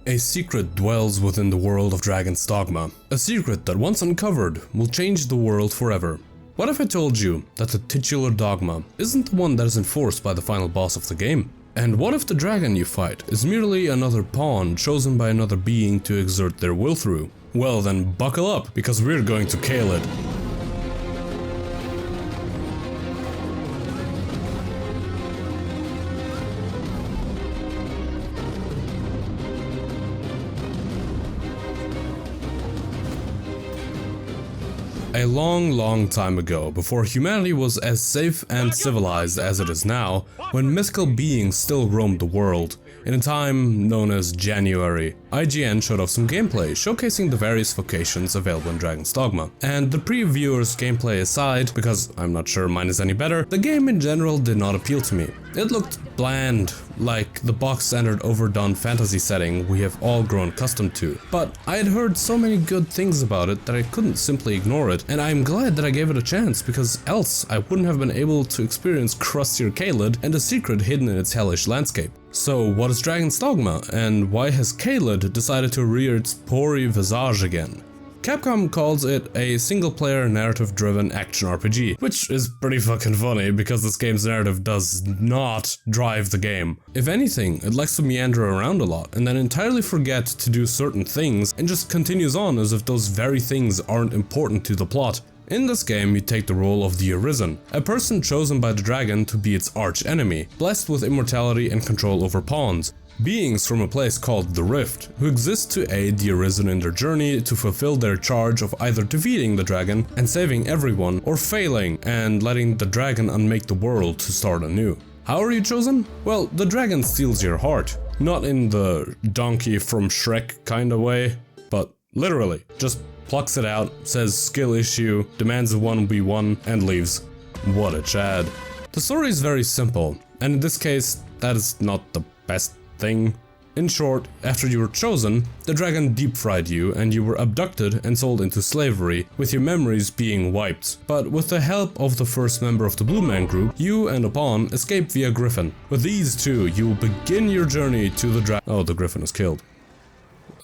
A secret dwells within the world of Dragon's Dogma. A secret that once uncovered will change the world forever. What if I told you that the titular Dogma isn't the one that is enforced by the final boss of the game? And what if the dragon you fight is merely another pawn chosen by another being to exert their will through? Well then buckle up, because we're going to kill it. A long time ago, before humanity was as safe and civilized as it is now, when mythical beings still roamed the world, in a time known as January, IGN showed off some gameplay showcasing the various vocations available in Dragon's Dogma. And the previewers' gameplay aside, because I'm not sure mine is any better, the game in general did not appeal to me. It looked bland, like the box standard overdone fantasy setting we have all grown accustomed to. But I had heard so many good things about it that I couldn't simply ignore it, and I'm glad that I gave it a chance, because else I wouldn't have been able to experience crustier Caelid and the secret hidden in its hellish landscape. So what is Dragon's Dogma, and why has Caelid decided to rear its hoary visage again? Capcom calls it a single-player narrative-driven action RPG, which is pretty fucking funny because this game's narrative does not drive the game. If anything, it likes to meander around a lot and then entirely forget to do certain things and just continues on as if those very things aren't important to the plot. In this game, you take the role of the Arisen, a person chosen by the dragon to be its arch-enemy, blessed with immortality and control over pawns. Beings from a place called the Rift, who exist to aid the Arisen in their journey to fulfill their charge of either defeating the dragon and saving everyone, or failing and letting the dragon unmake the world to start anew. How are you chosen? Well, the dragon steals your heart. Not in the donkey from Shrek kinda way, but literally, just plucks it out, says skill issue, demands a 1v1, and leaves. What a Chad. The story is very simple, and in this case, that is not the best thing. In short, after you were chosen, the dragon deep-fried you and you were abducted and sold into slavery, with your memories being wiped. But with the help of the first member of the Blue Man group, you and a pawn escape via Griffin. With these two, you will begin your journey to the dragon. Oh, the Griffin is killed.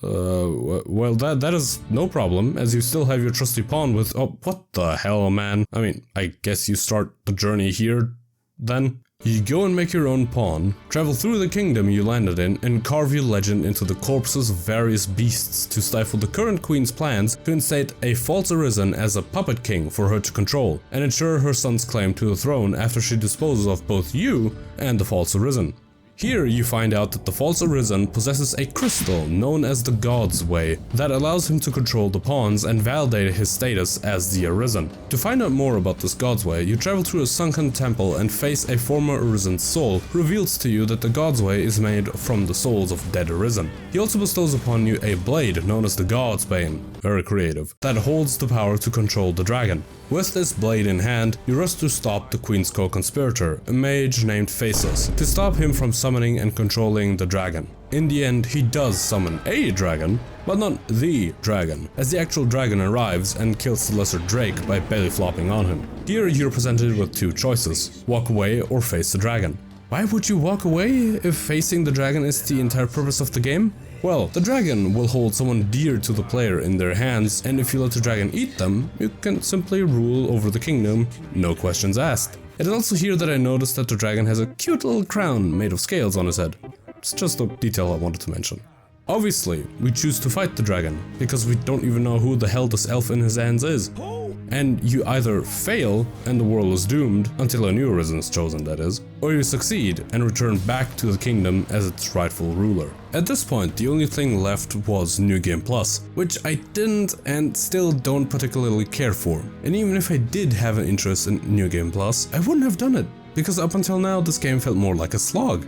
Well that is no problem, as you still have your trusty pawn with— oh, what the hell, man? I mean, I guess you start the journey here, then? You go and make your own pawn, travel through the kingdom you landed in, and carve your legend into the corpses of various beasts to stifle the current queen's plans to instate a false Arisen as a puppet king for her to control, and ensure her son's claim to the throne after she disposes of both you and the false Arisen. Here you find out that the false Arisen possesses a crystal known as the God's Way that allows him to control the pawns and validate his status as the Arisen. To find out more about this God's Way, you travel through a sunken temple and face a former Arisen's soul, who reveals to you that the God's Way is made from the souls of dead Arisen. He also bestows upon you a blade known as the God's Bane, very creative, that holds the power to control the dragon. With this blade in hand, you rush to stop the Queen's co-conspirator, a mage named Phasos, to stop him from summoning and controlling the dragon. In the end, he does summon a dragon, but not the dragon, as the actual dragon arrives and kills the lesser Drake by belly flopping on him. Here you're presented with two choices: walk away or face the dragon. Why would you walk away if facing the dragon is the entire purpose of the game? Well, the dragon will hold someone dear to the player in their hands, and if you let the dragon eat them, you can simply rule over the kingdom, no questions asked. It is also here that I noticed that the dragon has a cute little crown made of scales on his head. It's just a detail I wanted to mention. Obviously, we choose to fight the dragon, because we don't even know who the hell this elf in his hands is. And you either fail and the world is doomed, until a new Arisen is chosen, that is, or you succeed and return back to the kingdom as its rightful ruler. At this point, the only thing left was New Game Plus, which I didn't and still don't particularly care for. And even if I did have an interest in New Game Plus, I wouldn't have done it, because up until now this game felt more like a slog.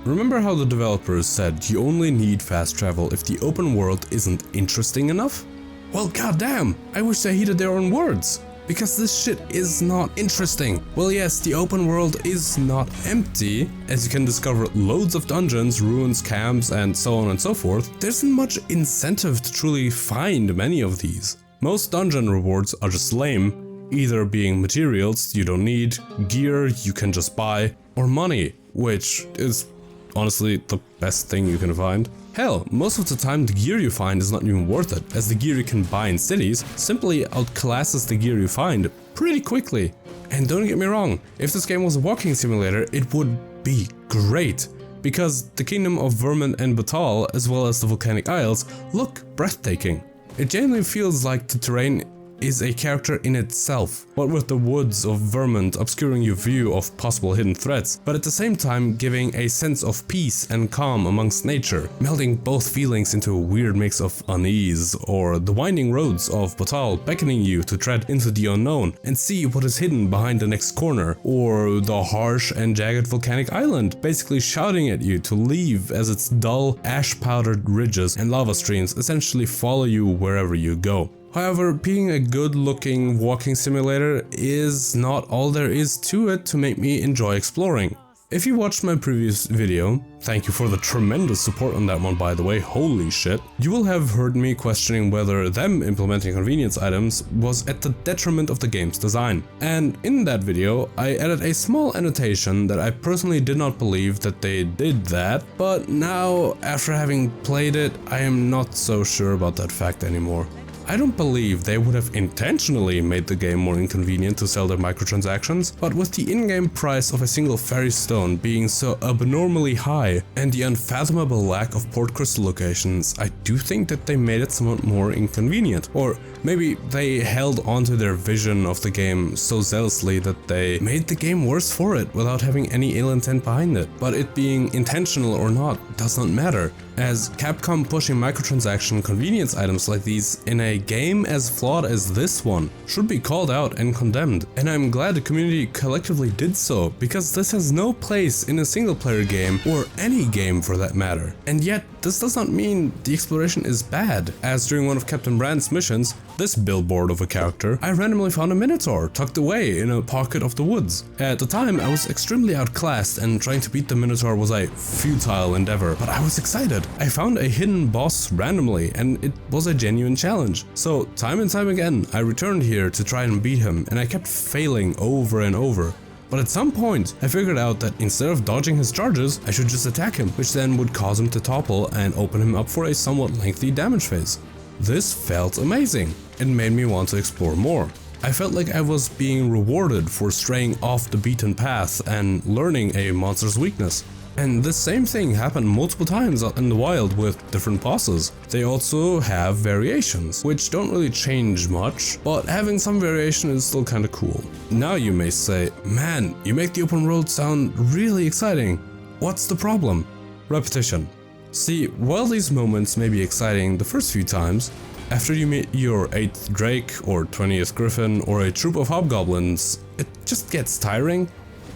Remember how the developers said you only need fast travel if the open world isn't interesting enough? Well, goddamn, I wish they heeded their own words, because this shit is not interesting. Well, yes, the open world is not empty, as you can discover loads of dungeons, ruins, camps, and so on and so forth. There isn't much incentive to truly find many of these. Most dungeon rewards are just lame, either being materials you don't need, gear you can just buy, or money, which is honestly the best thing you can find. Hell, most of the time the gear you find is not even worth it, as the gear you can buy in cities simply outclasses the gear you find pretty quickly. And don't get me wrong, if this game was a walking simulator, it would be great, because the Kingdom of Vermint and Batal, as well as the Volcanic Isles, look breathtaking. It genuinely feels like the terrain is a character in itself, what with the woods of Vermont obscuring your view of possible hidden threats, but at the same time giving a sense of peace and calm amongst nature, melding both feelings into a weird mix of unease, or the winding roads of Batal beckoning you to tread into the unknown and see what is hidden behind the next corner, or the harsh and jagged volcanic island basically shouting at you to leave as its dull, ash-powdered ridges and lava streams essentially follow you wherever you go. However, being a good-looking walking simulator is not all there is to it to make me enjoy exploring. If you watched my previous video, thank you for the tremendous support on that one by the way, holy shit, you will have heard me questioning whether them implementing convenience items was at the detriment of the game's design. And in that video, I added a small annotation that I personally did not believe that they did that, but now, after having played it, I am not so sure about that fact anymore. I don't believe they would have intentionally made the game more inconvenient to sell their microtransactions, but with the in-game price of a single fairy stone being so abnormally high and the unfathomable lack of port crystal locations, I do think that they made it somewhat more inconvenient. Or maybe they held onto their vision of the game so zealously that they made the game worse for it without having any ill intent behind it. But it being intentional or not does not matter, as Capcom pushing microtransaction convenience items like these in a game as flawed as this one should be called out and condemned. And I'm glad the community collectively did so, because this has no place in a single player game, or any game for that matter. And yet, this does not mean the exploration is bad, as during one of Captain Brand's missions, this billboard of a character, I randomly found a minotaur tucked away in a pocket of the woods. At the time, I was extremely outclassed and trying to beat the minotaur was a futile endeavor, but I was excited. I found a hidden boss randomly and it was a genuine challenge. So time and time again, I returned here to try and beat him, and I kept failing over and over. But at some point, I figured out that instead of dodging his charges, I should just attack him, which then would cause him to topple and open him up for a somewhat lengthy damage phase. This felt amazing and made me want to explore more. I felt like I was being rewarded for straying off the beaten path and learning a monster's weakness. And this same thing happened multiple times out in the wild with different bosses. They also have variations, which don't really change much, but having some variation is still kinda cool. Now you may say, man, you make the open world sound really exciting. What's the problem? Repetition. See, while these moments may be exciting the first few times, after you meet your 8th Drake or 20th Griffin or a troop of hobgoblins, it just gets tiring.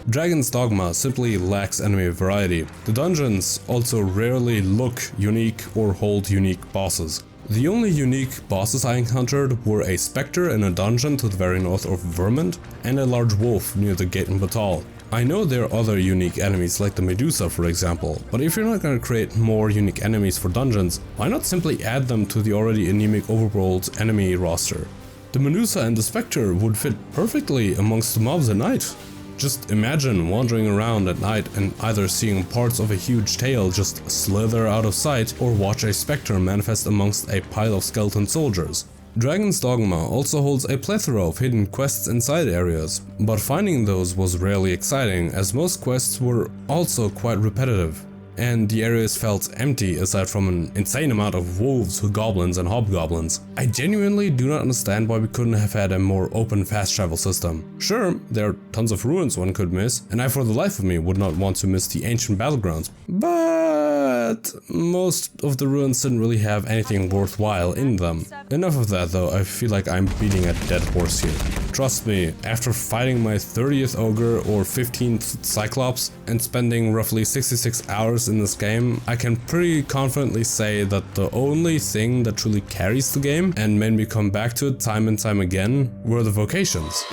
Dragon's Dogma simply lacks enemy variety. The dungeons also rarely look unique or hold unique bosses. The only unique bosses I encountered were a spectre in a dungeon to the very north of Vermont and a large wolf near the gate in Batal. I know there are other unique enemies like the Medusa for example, but if you're not going to create more unique enemies for dungeons, why not simply add them to the already anemic overworld enemy roster? The Medusa and the Spectre would fit perfectly amongst the mobs at night. Just imagine wandering around at night and either seeing parts of a huge tail just slither out of sight, or watch a spectre manifest amongst a pile of skeleton soldiers. Dragon's Dogma also holds a plethora of hidden quests and side areas, but finding those was rarely exciting as most quests were also quite repetitive. And the areas felt empty aside from an insane amount of wolves, goblins and hobgoblins. I genuinely do not understand why we couldn't have had a more open fast travel system. Sure, there are tons of ruins one could miss, and I for the life of me would not want to miss the ancient battlegrounds, but most of the ruins didn't really have anything worthwhile in them. Enough of that though, I feel like I'm beating a dead horse here. Trust me, after fighting my 30th ogre or 15th cyclops and spending roughly 66 hours in this game, I can pretty confidently say that the only thing that truly carries the game and made me come back to it time and time again were the vocations.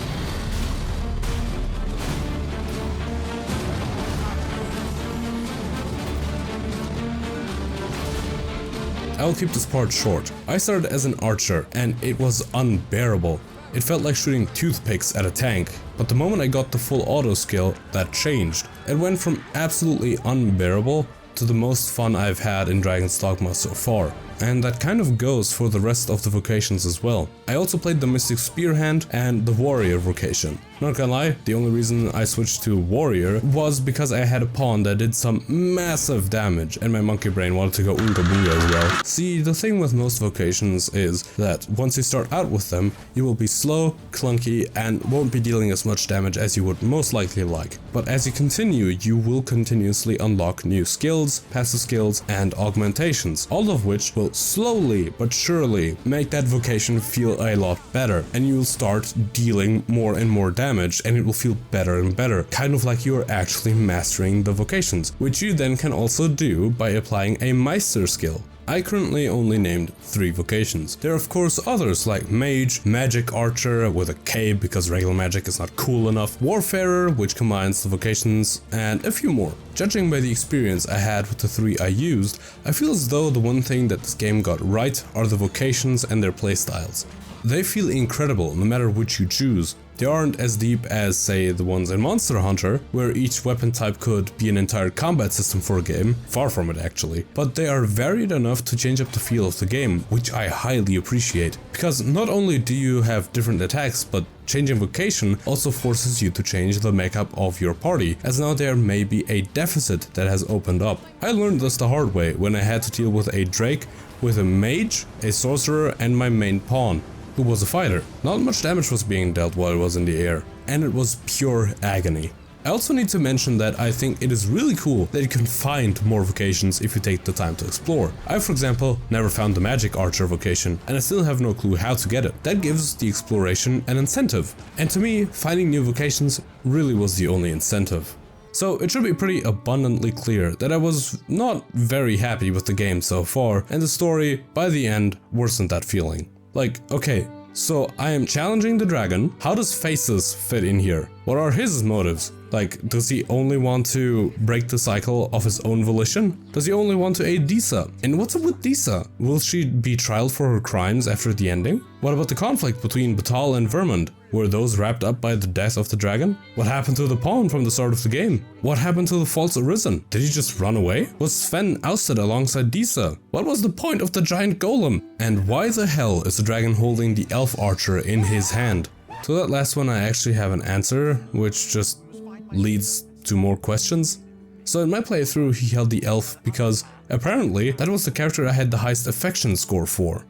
I'll keep this part short. I started as an archer and it was unbearable. It felt like shooting toothpicks at a tank, but the moment I got the full auto skill, that changed. It went from absolutely unbearable to the most fun I've had in Dragon's Dogma so far. And that kind of goes for the rest of the vocations as well. I also played the Mystic Spear Hand and the Warrior vocation. Not gonna lie, the only reason I switched to Warrior was because I had a pawn that did some massive damage and my monkey brain wanted to go Oonga Boonga as well. See, the thing with most vocations is that once you start out with them, you will be slow, clunky, and won't be dealing as much damage as you would most likely like. But as you continue, you will continuously unlock new skills, passive skills, and augmentations, all of which will slowly but surely make that vocation feel a lot better, and you will start dealing more and more damage and it will feel better and better, kind of like you are actually mastering the vocations, which you then can also do by applying a Meister skill. I currently only named 3 vocations. There are of course others like Mage, Magic Archer with a K because regular magic is not cool enough, Warfarer which combines the vocations, and a few more. Judging by the experience I had with the 3 I used, I feel as though the one thing that this game got right are the vocations and their playstyles. They feel incredible no matter which you choose. They aren't as deep as, say, the ones in Monster Hunter, where each weapon type could be an entire combat system for a game, far from it actually, but they are varied enough to change up the feel of the game, which I highly appreciate. Because not only do you have different attacks, but changing vocation also forces you to change the makeup of your party, as now there may be a deficit that has opened up. I learned this the hard way when I had to deal with a Drake, with a Mage, a Sorcerer, and my main pawn, who was a fighter. Not much damage was being dealt while it was in the air, and it was pure agony. I also need to mention that I think it is really cool that you can find more vocations if you take the time to explore. I, for example, never found the Magic Archer vocation, and I still have no clue how to get it. That gives the exploration an incentive. And to me, finding new vocations really was the only incentive. So it should be pretty abundantly clear that I was not very happy with the game so far, and the story, by the end, worsened that feeling. Like, okay, so I am challenging the dragon. How does Faces fit in here? What are his motives? Like, does he only want to break the cycle of his own volition? Does he only want to aid Disa? And what's up with Disa? Will she be trialed for her crimes after the ending? What about the conflict between Batal and Vermund? Were those wrapped up by the death of the dragon? What happened to the pawn from the start of the game? What happened to the false arisen? Did he just run away? Was Sven ousted alongside Disa? What was the point of the giant golem? And why the hell is the dragon holding the elf archer in his hand? To that last one I actually have an answer, which just leads to more questions. So in my playthrough he held the elf because apparently that was the character I had the highest affection score for.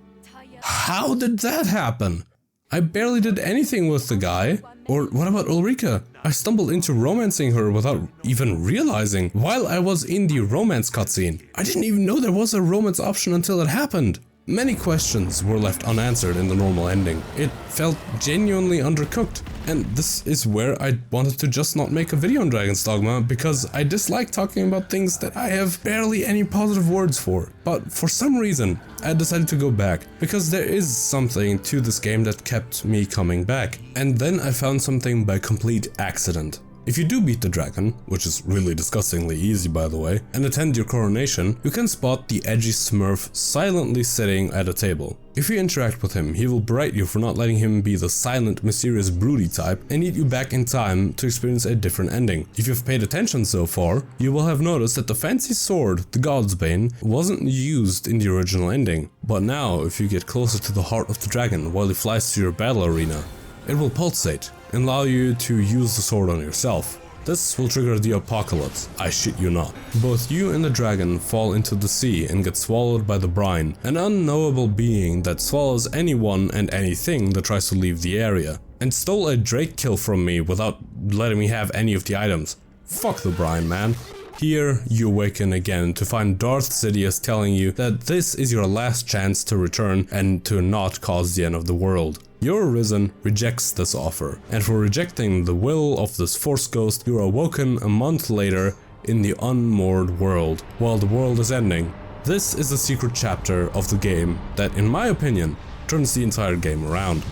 How did that happen? I barely did anything with the guy. Or what about Ulrika? I stumbled into romancing her without even realizing while I was in the romance cutscene. I didn't even know there was a romance option until it happened. Many questions were left unanswered in the normal ending. It felt genuinely undercooked. And this is where I wanted to just not make a video on Dragon's Dogma because I dislike talking about things that I have barely any positive words for. But for some reason, I decided to go back because there is something to this game that kept me coming back. And then I found something by complete accident. If you do beat the dragon, which is really disgustingly easy by the way, and attend your coronation, you can spot the edgy smurf silently sitting at a table. If you interact with him, he will berate you for not letting him be the silent, mysterious, broody type and lead you back in time to experience a different ending. If you've paid attention so far, you will have noticed that the fancy sword, the God's Bane, wasn't used in the original ending. But now, if you get closer to the heart of the dragon while he flies to your battle arena, it will pulsate and allow you to use the sword on yourself. This will trigger the apocalypse, I shit you not. Both you and the dragon fall into the sea and get swallowed by the brine, an unknowable being that swallows anyone and anything that tries to leave the area, and stole a Drake kill from me without letting me have any of the items. Fuck the brine, man. Here, you awaken again to find Darth Sidious telling you that this is your last chance to return and to not cause the end of the world. Your Arisen rejects this offer, and for rejecting the will of this Force Ghost, you are awoken a month later in the unmoored world, while the world is ending. This is the secret chapter of the game that, in my opinion, turns the entire game around.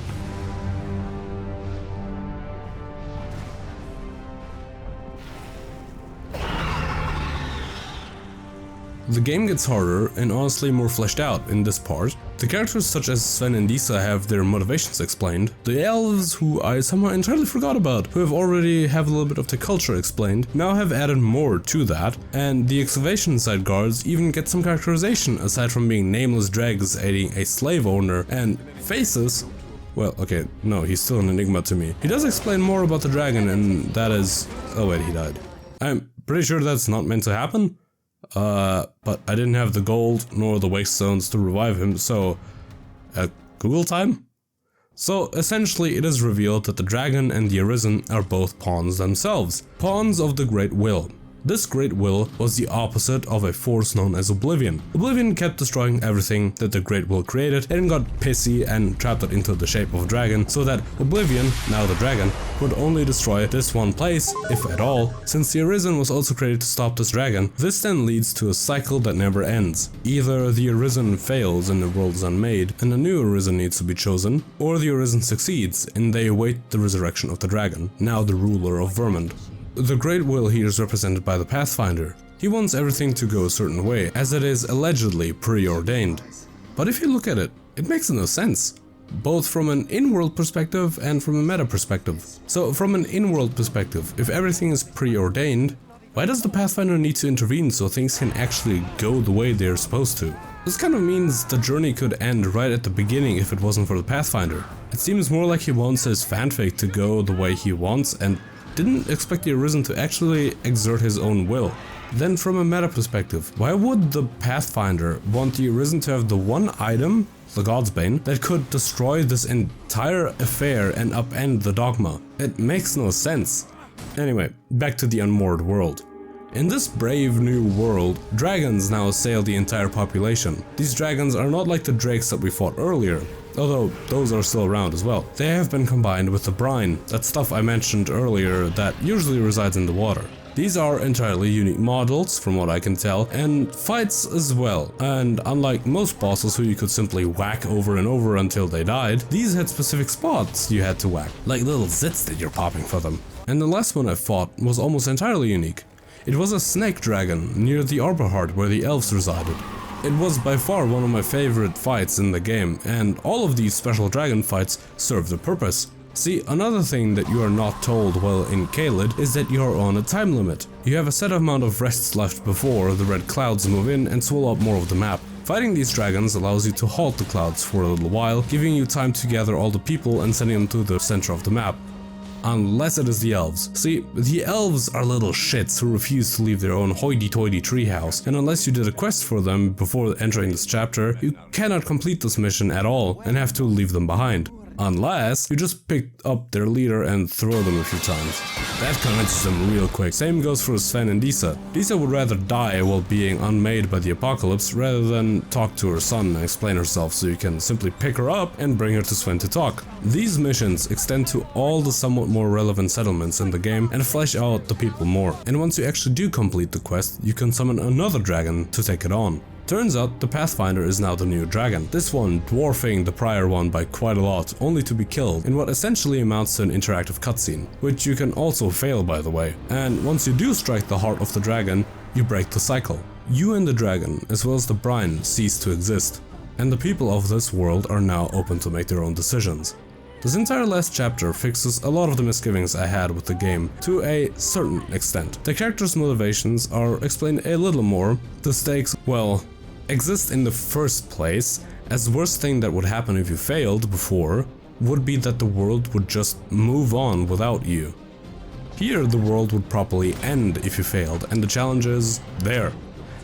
The game gets harder and honestly more fleshed out in this part. The characters such as Sven and Disa have their motivations explained. The elves, who I somehow entirely forgot about, who have already have a little bit of the culture explained, now have added more to that, and the excavation side guards even get some characterization aside from being nameless dregs aiding a slave owner, and Faces, well, okay, no, he's still an enigma to me. He does explain more about the dragon, and that is... oh wait, he died. I'm pretty sure that's not meant to happen. But I didn't have the gold nor the waste stones to revive him, so... Google time? So essentially it is revealed that the dragon and the Arisen are both pawns themselves. Pawns of the Great Will. This Great Will was the opposite of a force known as Oblivion. Oblivion kept destroying everything that the Great Will created and got pissy and trapped it into the shape of a dragon, so that Oblivion, now the dragon, would only destroy this one place, if at all. Since the Arisen was also created to stop this dragon, this then leads to a cycle that never ends. Either the Arisen fails and the world is unmade and a new Arisen needs to be chosen, or the Arisen succeeds and they await the resurrection of the dragon, now the ruler of Vermund. The Great Will here is represented by the Pathfinder. He wants everything to go a certain way, as it is allegedly preordained. But if you look at it, it makes no sense, both from an in-world perspective and from a meta perspective. So from an in-world perspective, if everything is preordained, why does the Pathfinder need to intervene so things can actually go the way they're supposed to? This kind of means the journey could end right at the beginning if it wasn't for the Pathfinder. It seems more like he wants his fanfic to go the way he wants and didn't expect the Arisen to actually exert his own will. Then from a meta perspective, why would the Pathfinder want the Arisen to have the one item, the Godsbane, that could destroy this entire affair and upend the Dogma? It makes no sense. Anyway, back to the unmoored world. In this brave new world, dragons now assail the entire population. These dragons are not like the drakes that we fought earlier, although those are still around as well. They have been combined with the brine, that stuff I mentioned earlier that usually resides in the water. These are entirely unique models from what I can tell, and fights as well, and unlike most bosses who you could simply whack over and over until they died, these had specific spots you had to whack, like little zits that you're popping for them. And the last one I fought was almost entirely unique. It was a snake dragon near the Arbor Heart where the elves resided. It was by far one of my favorite fights in the game, and all of these special dragon fights served a purpose. See, another thing that you are not told while in Caelid is that you are on a time limit. You have a set amount of rests left before the red clouds move in and swallow up more of the map. Fighting these dragons allows you to halt the clouds for a little while, giving you time to gather all the people and sending them to the center of the map. Unless it is the elves. See, the elves are little shits who refuse to leave their own hoity-toity treehouse, and unless you did a quest for them before entering this chapter, you cannot complete this mission at all and have to leave them behind. Unless you just pick up their leader and throw them a few times. That convinces them real quick. Same goes for Sven and Disa. Disa would rather die while being unmade by the apocalypse rather than talk to her son and explain herself, so you can simply pick her up and bring her to Sven to talk. These missions extend to all the somewhat more relevant settlements in the game and flesh out the people more. And once you actually do complete the quest, you can summon another dragon to take it on. Turns out the Pathfinder is now the new dragon, this one dwarfing the prior one by quite a lot, only to be killed in what essentially amounts to an interactive cutscene, which you can also fail by the way. And once you do strike the heart of the dragon, you break the cycle. You and the dragon, as well as the brine, cease to exist, and the people of this world are now open to make their own decisions. This entire last chapter fixes a lot of the misgivings I had with the game, to a certain extent. The characters' motivations are explained a little more, the stakes, well, exist in the first place, as the worst thing that would happen if you failed before would be that the world would just move on without you. Here the world would probably end if you failed, and the challenge is there.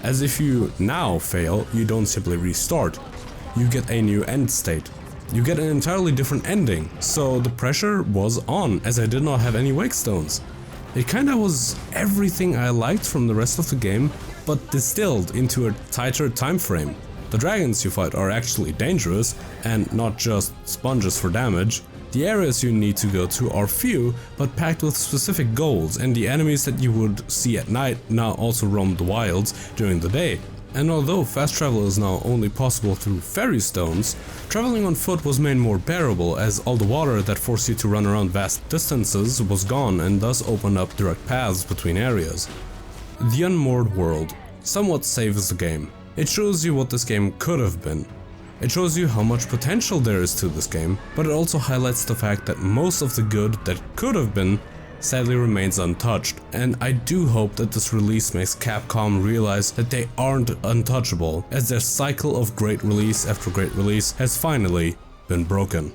As if you now fail, you don't simply restart, you get a new end state. You get an entirely different ending, so the pressure was on as I did not have any wake stones. It kinda was everything I liked from the rest of the game, but distilled into a tighter time frame. The dragons you fight are actually dangerous and not just sponges for damage. The areas you need to go to are few, but packed with specific goals, and the enemies that you would see at night now also roam the wilds during the day. And although fast travel is now only possible through fairy stones, traveling on foot was made more bearable as all the water that forced you to run around vast distances was gone and thus opened up direct paths between areas. The unmoored world. somewhat saves the game. It shows you what this game could have been. It shows you how much potential there is to this game, but it also highlights the fact that most of the good that could have been sadly remains untouched, and I do hope that this release makes Capcom realize that they aren't untouchable, as their cycle of great release after great release has finally been broken.